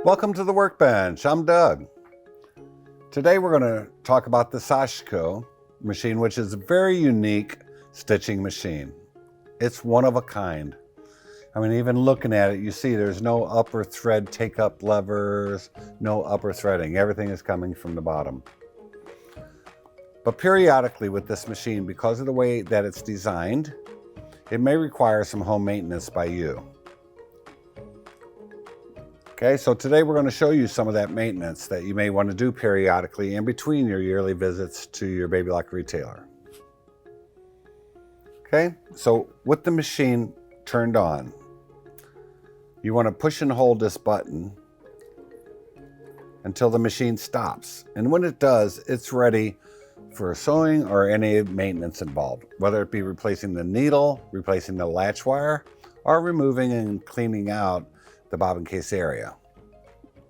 Welcome to the Workbench. I'm Doug. Today we're going to talk about the Sashiko machine, which is a very unique stitching machine. It's one of a kind. I mean, even looking at it, you see there's no upper thread take-up levers, no upper threading. Everything is coming from the bottom. But periodically with this machine, because of the way that it's designed, it may require some home maintenance by you. Okay, so today we're going to show you some of that maintenance that you may want to do periodically in between your yearly visits to your Baby Lock retailer. Okay, so with the machine turned on, you want to push and hold this button until the machine stops. And when it does, it's ready for sewing or any maintenance involved, whether it be replacing the needle, replacing the latch wire, or removing and cleaning out the bobbin case area.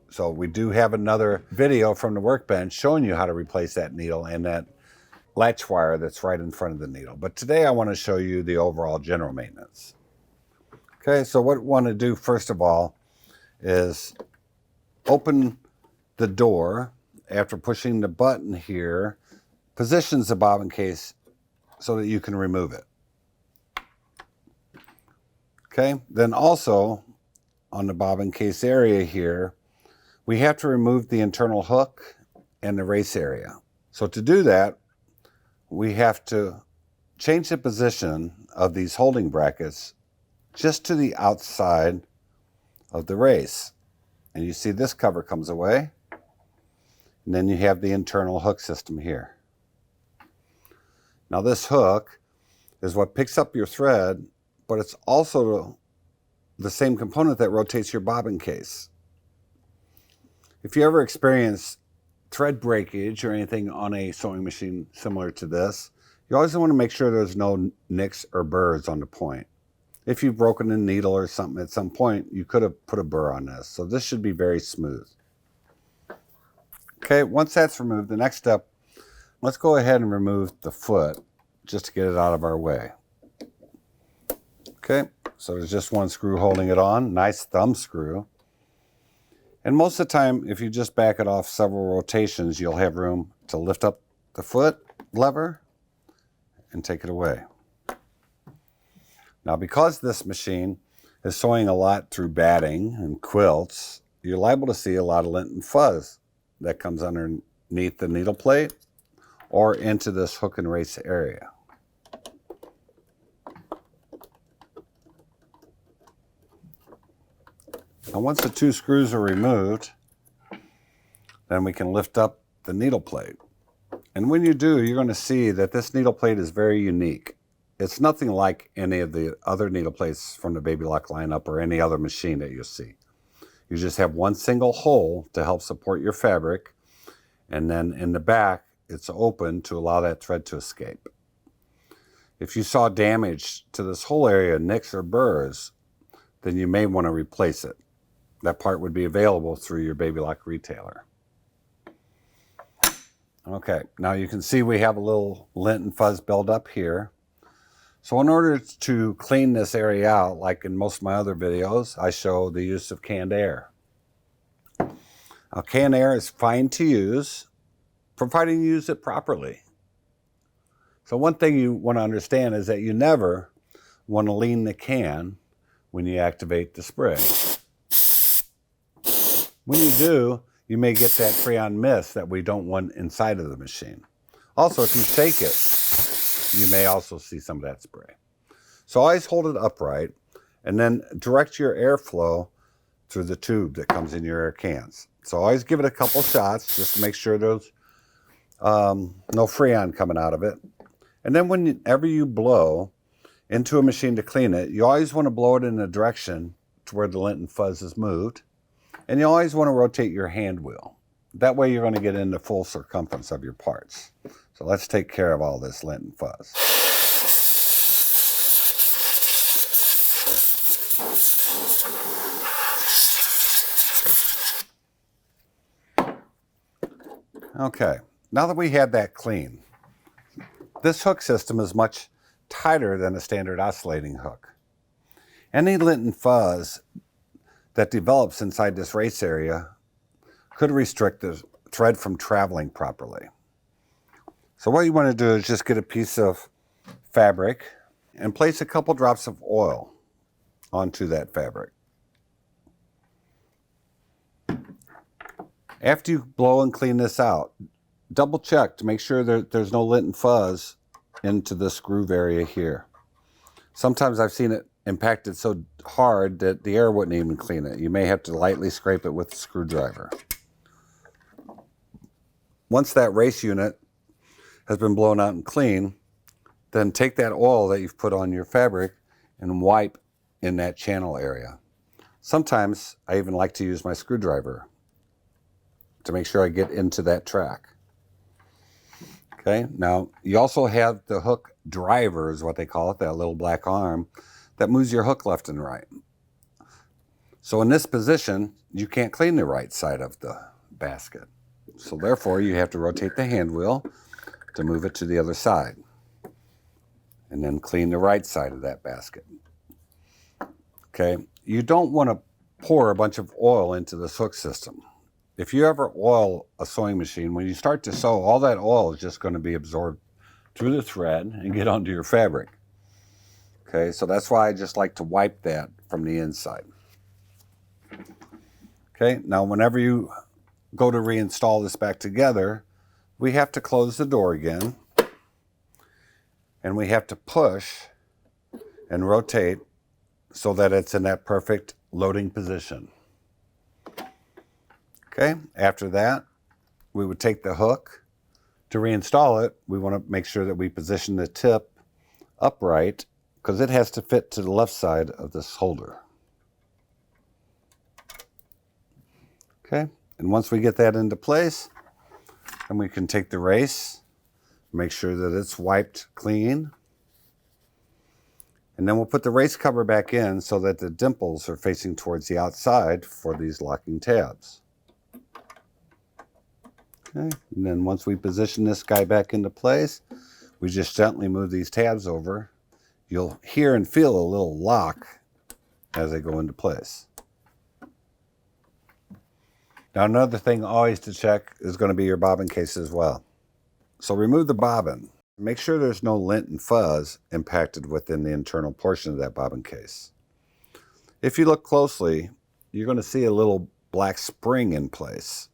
So we do have another video from the Workbench showing you how to replace that needle and that latch wire that's right in front of the needle. But today I want to show you the overall general maintenance. Okay, so what we want to do first of all is open the door after pushing the button here, positions the bobbin case so that you can remove it. Okay, then also on the bobbin case area here, we have to remove the internal hook and the race area. So to do that, we have to change the position of these holding brackets just to the outside of the race. And you see this cover comes away, and then you have the internal hook system here. Now this hook is what picks up your thread, but it's also the same component that rotates your bobbin case. If you ever experience thread breakage or anything on a sewing machine similar to this, you always want to make sure there's no nicks or burrs on the point. If you've broken a needle or something at some point, you could have put a burr on this. So this should be very smooth. Okay, once that's removed, the next step, let's go ahead and remove the foot just to get it out of our way. Okay, so there's just one screw holding it on, nice thumb screw. And most of the time, if you just back it off several rotations, you'll have room to lift up the foot lever and take it away. Now, because this machine is sewing a lot through batting and quilts, you're liable to see a lot of lint and fuzz that comes underneath the needle plate or into this hook and race area. Now once the two screws are removed, then we can lift up the needle plate. And when you do, you're going to see that this needle plate is very unique. It's nothing like any of the other needle plates from the Baby Lock lineup or any other machine that you'll see. You just have one single hole to help support your fabric, and then in the back, it's open to allow that thread to escape. If you saw damage to this whole area, nicks or burrs, then you may want to replace it. That part would be available through your Baby Lock retailer. Okay, now you can see we have a little lint and fuzz buildup here. So in order to clean this area out, like in most of my other videos, I show the use of canned air. Now, canned air is fine to use, providing you use it properly. So one thing you want to understand is that you never want to lean the can when you activate the spray. When you do, you may get that freon mist that we don't want inside of the machine. Also, if you shake it, you may also see some of that spray. So always hold it upright and then direct your airflow through the tube that comes in your air cans. So always give it a couple shots just to make sure there's no freon coming out of it. And then whenever you blow into a machine to clean it, you always want to blow it in a direction to where the lint and fuzz is moved. And you always want to rotate your hand wheel. That way you're going to get in the full circumference of your parts. So let's take care of all this lint and fuzz. Okay, now that we have that clean, this hook system is much tighter than a standard oscillating hook. Any lint and fuzz that develops inside this race area could restrict the thread from traveling properly. So what you want to do is just get a piece of fabric and place a couple drops of oil onto that fabric. After you blow and clean this out, double check to make sure that there's no lint and fuzz into this groove area here. Sometimes I've seen it impacted so hard that the air wouldn't even clean it. You may have to lightly scrape it with a screwdriver. Once that race unit has been blown out and clean, then take that oil that you've put on your fabric and wipe in that channel area. Sometimes I even like to use my screwdriver to make sure I get into that track. Okay, now you also have the hook driver is what they call it, that little black arm that moves your hook left and right. So in this position, you can't clean the right side of the basket. So therefore you have to rotate the hand wheel to move it to the other side and then clean the right side of that basket. Okay, you don't want to pour a bunch of oil into this hook system. If you ever oil a sewing machine, when you start to sew, all that oil is just going to be absorbed through the thread and get onto your fabric. Okay, so that's why I just like to wipe that from the inside. Okay, now whenever you go to reinstall this back together, we have to close the door again, and we have to push and rotate so that it's in that perfect loading position. Okay, after that, we would take the hook. To reinstall it, we want to make sure that we position the tip upright because it has to fit to the left side of this holder. Okay, and once we get that into place, then we can take the race, make sure that it's wiped clean, and then we'll put the race cover back in so that the dimples are facing towards the outside for these locking tabs. Okay, and then once we position this guy back into place, we just gently move these tabs over. You'll hear and feel a little lock as they go into place. Now another thing always to check is going to be your bobbin case as well. So remove the bobbin. Make sure there's no lint and fuzz impacted within the internal portion of that bobbin case. If you look closely, you're going to see a little black spring in place.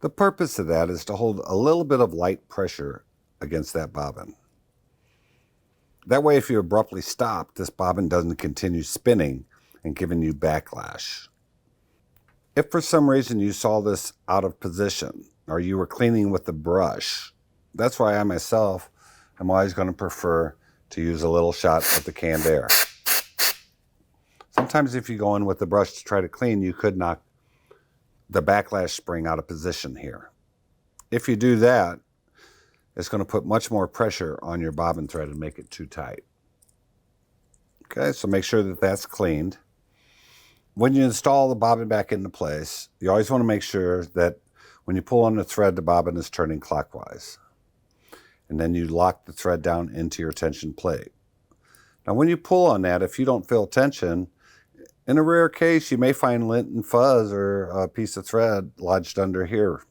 The purpose of that is to hold a little bit of light pressure against that bobbin. That way, if you abruptly stop, this bobbin doesn't continue spinning and giving you backlash. If for some reason you saw this out of position or you were cleaning with the brush, that's why I myself am always going to prefer to use a little shot of the canned air. Sometimes if you go in with the brush to try to clean, you could knock the backlash spring out of position here. If you do that, it's going to put much more pressure on your bobbin thread and make it too tight. Okay, so make sure that that's cleaned. When you install the bobbin back into place, you always want to make sure that when you pull on the thread, the bobbin is turning clockwise. And then you lock the thread down into your tension plate. Now when you pull on that, if you don't feel tension, in a rare case, you may find lint and fuzz or a piece of thread lodged under here.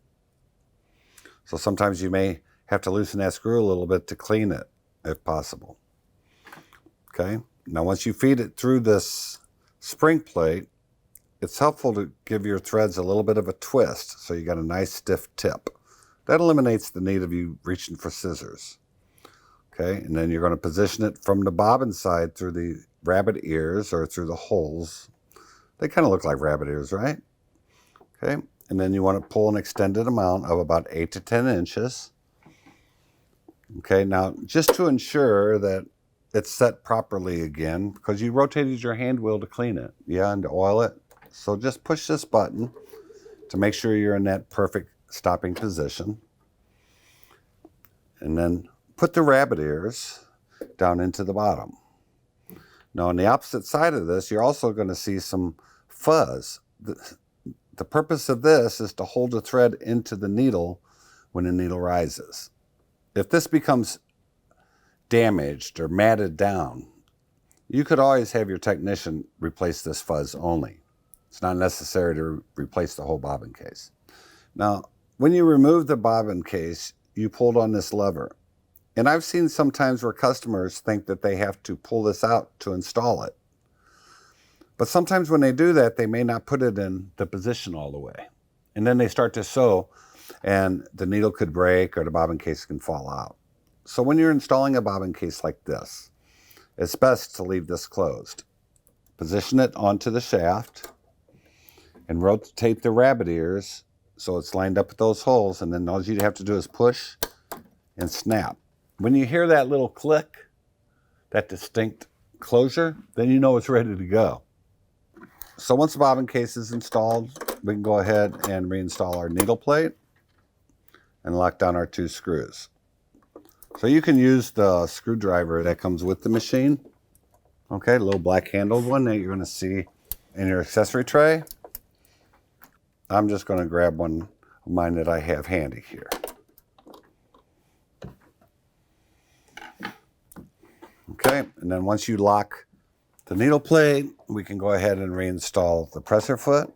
So sometimes you may have to loosen that screw a little bit to clean it, if possible. Okay, now once you feed it through this spring plate, it's helpful to give your threads a little bit of a twist so you got a nice stiff tip. That eliminates the need of you reaching for scissors. Okay, and then you're going to position it from the bobbin side through the rabbit ears or through the holes. They kind of look like rabbit ears, right? Okay, and then you want to pull an extended amount of about 8 to 10 inches. Okay, now just to ensure that it's set properly again, because you rotated your hand wheel to clean it, yeah, and to oil it. So just push this button to make sure you're in that perfect stopping position. And then put the rabbit ears down into the bottom. Now on the opposite side of this, you're also going to see some fuzz. The purpose of this is to hold the thread into the needle when the needle rises. If this becomes damaged or matted down, you could always have your technician replace this fuzz only. It's not necessary to replace the whole bobbin case. Now, when you remove the bobbin case, you pulled on this lever. And I've seen sometimes where customers think that they have to pull this out to install it. But sometimes when they do that, they may not put it in the position all the way. And then they start to sew, and the needle could break or the bobbin case can fall out. So when you're installing a bobbin case like this, it's best to leave this closed. Position it onto the shaft and rotate the rabbit ears so it's lined up with those holes, and then all you have to do is push and snap. When you hear that little click, that distinct closure, then you know it's ready to go. So once the bobbin case is installed, we can go ahead and reinstall our needle plate and lock down our 2 screws. So you can use the screwdriver that comes with the machine. Okay, a little black handled one that you're going to see in your accessory tray. I'm just going to grab one of mine that I have handy here. Okay, and then once you lock the needle plate, we can go ahead and reinstall the presser foot.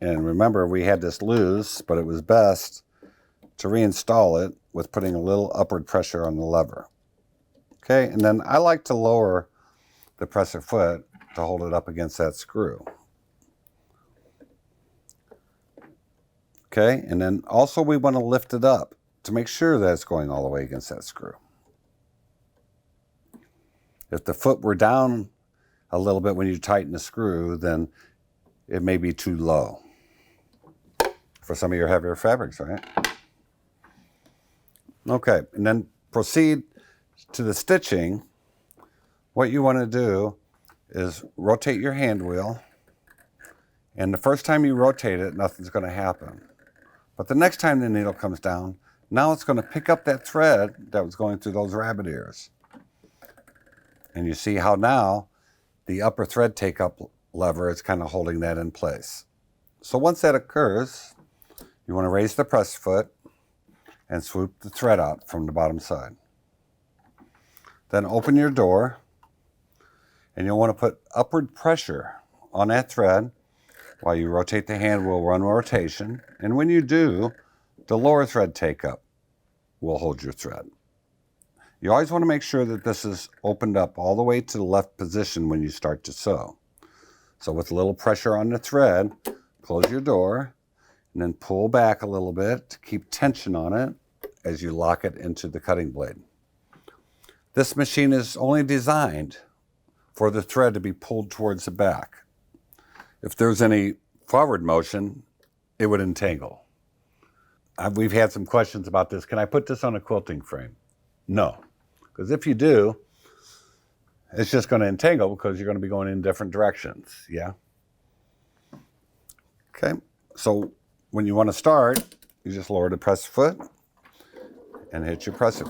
And remember, we had this loose, but it was best to reinstall it with putting a little upward pressure on the lever. Okay, and then I like to lower the presser foot to hold it up against that screw. Okay, and then also we want to lift it up to make sure that it's going all the way against that screw. If the foot were down a little bit when you tighten the screw, then it may be too low for some of your heavier fabrics, right? Okay, and then proceed to the stitching. What you want to do is rotate your hand wheel, and the first time you rotate it, nothing's going to happen. But the next time the needle comes down, now it's going to pick up that thread that was going through those rabbit ears. And you see how now the upper thread take-up lever is kind of holding that in place. So once that occurs, you want to raise the press foot and swoop the thread out from the bottom side. Then open your door, and you'll want to put upward pressure on that thread while you rotate the hand wheel, run rotation. And when you do, the lower thread take-up will hold your thread. You always want to make sure that this is opened up all the way to the left position when you start to sew. So with a little pressure on the thread, close your door and then pull back a little bit to keep tension on it as you lock it into the cutting blade. This machine is only designed for the thread to be pulled towards the back. If there's any forward motion, it would entangle. We've had some questions about this. Can I put this on a quilting frame? No. Because if you do, it's just going to entangle because you're going to be going in different directions, yeah? Okay, so when you want to start, you just lower the presser foot and hit your presser.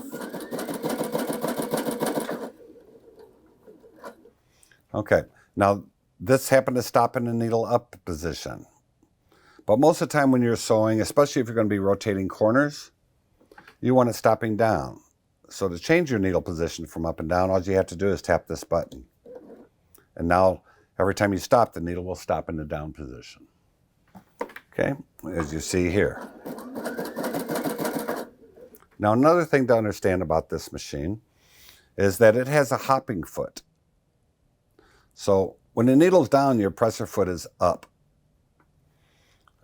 Okay, now this happened to stop in the needle up position. But most of the time when you're sewing, especially if you're going to be rotating corners, you want it stopping down. So to change your needle position from up and down, all you have to do is tap this button. And now, every time you stop, the needle will stop in the down position. Okay, as you see here. Now, another thing to understand about this machine is that it has a hopping foot. So when the needle's down, your presser foot is up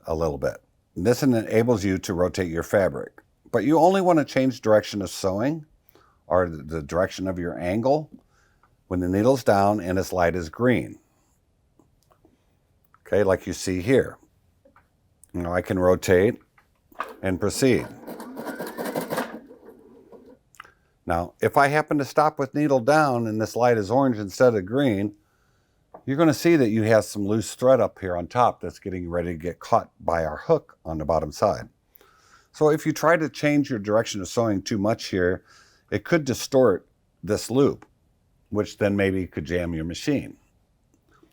a little bit. And this enables you to rotate your fabric. But you only want to change direction of sewing or the direction of your angle when the needle's down and its light is green. Okay, like you see here. You know, I can rotate and proceed. Now, if I happen to stop with needle down and this light is orange instead of green, you're going to see that you have some loose thread up here on top that's getting ready to get caught by our hook on the bottom side. So if you try to change your direction of sewing too much here, it could distort this loop, which then maybe could jam your machine.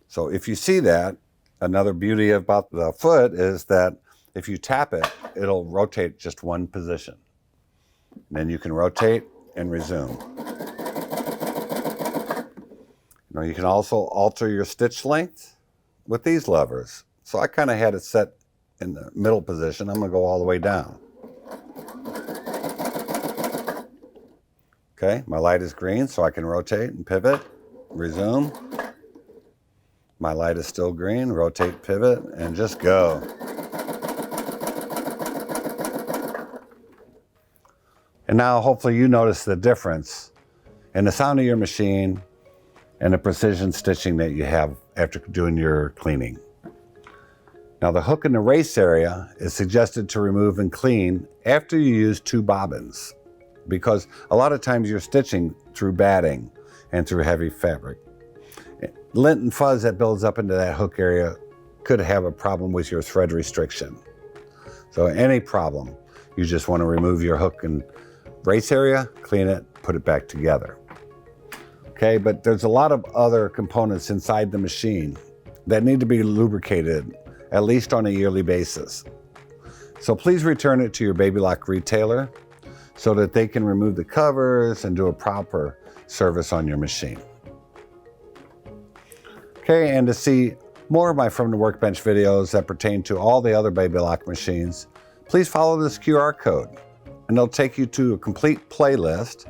So if you see that, another beauty about the foot is that if you tap it, it'll rotate just one position. Then you can rotate and resume. Now you can also alter your stitch length with these levers. So I kind of had it set in the middle position. I'm going to go all the way down. Okay, my light is green, so I can rotate and pivot, resume. My light is still green, rotate, pivot, and just go. And now hopefully you notice the difference in the sound of your machine and the precision stitching that you have after doing your cleaning. Now the hook in the race area is suggested to remove and clean after you use 2 bobbins, because a lot of times you're stitching through batting and through heavy fabric. Lint and fuzz that builds up into that hook area could have a problem with your thread restriction. So any problem, you just want to remove your hook and race area, clean it, put it back together. Okay, but there's a lot of other components inside the machine that need to be lubricated at least on a yearly basis. So please return it to your Baby Lock retailer so that they can remove the covers and do a proper service on your machine. Okay, and to see more of my From the Workbench videos that pertain to all the other Baby Lock machines, please follow this QR code, and it'll take you to a complete playlist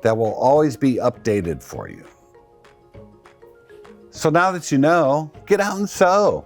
that will always be updated for you. So now that you know, get out and sew.